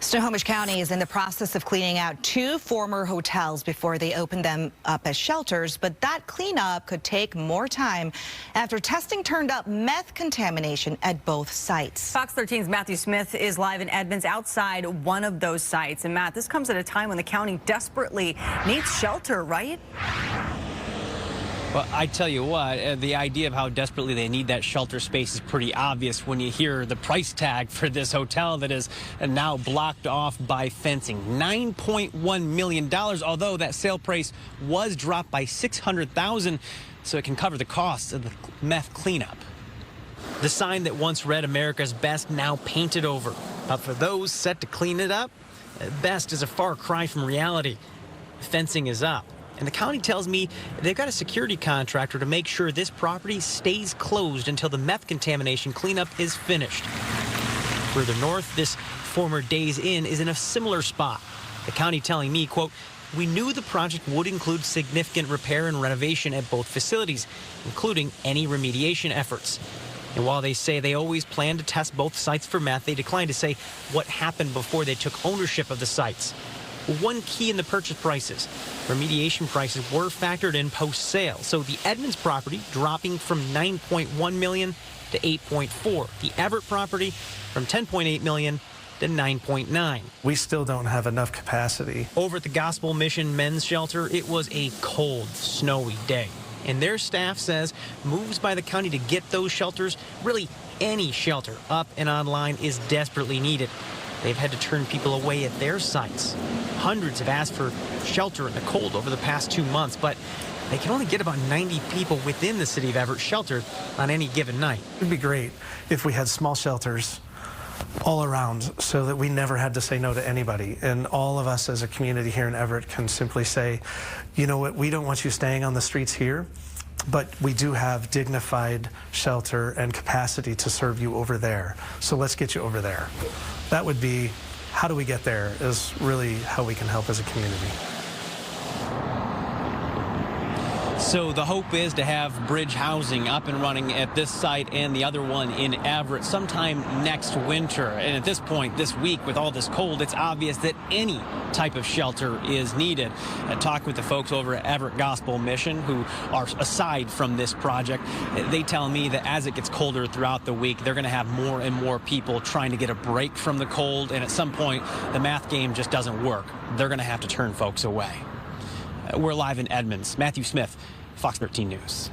Snohomish County is in the process of cleaning out 2 former hotels before they open them up as shelters, but that cleanup could take more time after testing turned up meth contamination at both sites. Fox 13's Matthew Smith is live in Edmonds outside one of those sites. And Matt, this comes at a time when the county desperately needs shelter, right? Well, I tell you what, the idea of how desperately they need that shelter space is pretty obvious when you hear the price tag for this hotel that is now blocked off by fencing. $9.1 million, although that sale price was dropped by $600,000 so it can cover the costs of the meth cleanup. The sign that once read America's Best now painted over. But for those set to clean it up, best is a far cry from reality. Fencing is up. And the county tells me they've got a security contractor to make sure this property stays closed until the meth contamination cleanup is finished. Further north, this former Days Inn is in a similar spot. The county telling me, quote, "We knew the project would include significant repair and renovation at both facilities, including any remediation efforts." And while they say they always plan to test both sites for meth, they decline to say what happened before they took ownership of the sites. One key in the purchase prices, remediation prices were factored in post-sale. So the Edmonds property dropping from $9.1 million to $8.4. The Everett property from $10.8 million to $9.9. We still don't have enough capacity. Over at the Gospel Mission Men's Shelter, it was a cold, snowy day. And their staff says moves by the county to get those shelters, really any shelter, up and online is desperately needed. They've had to turn people away at their sites. Hundreds have asked for shelter in the cold over the past 2 months, but they can only get about 90 people within the city of Everett sheltered on any given night. It'd be great if we had small shelters all around so that we never had to say no to anybody. And all of us as a community here in Everett can simply say, you know what, we don't want you staying on the streets here, but we do have dignified shelter and capacity to serve you over there. So let's get you over there. That would be, how do we get there is really how we can help as a community. So the hope is to have bridge housing up and running at this site and the other one in Everett sometime next winter. And at this point, this week, with all this cold, it's obvious that any type of shelter is needed. Talking with the folks over at Everett Gospel Mission, who are aside from this project, they tell me that as it gets colder throughout the week, they're going to have more and more people trying to get a break from the cold. And at some point, the math game just doesn't work. They're going to have to turn folks away. We're live in Edmonds. Matthew Smith, Fox 13 News.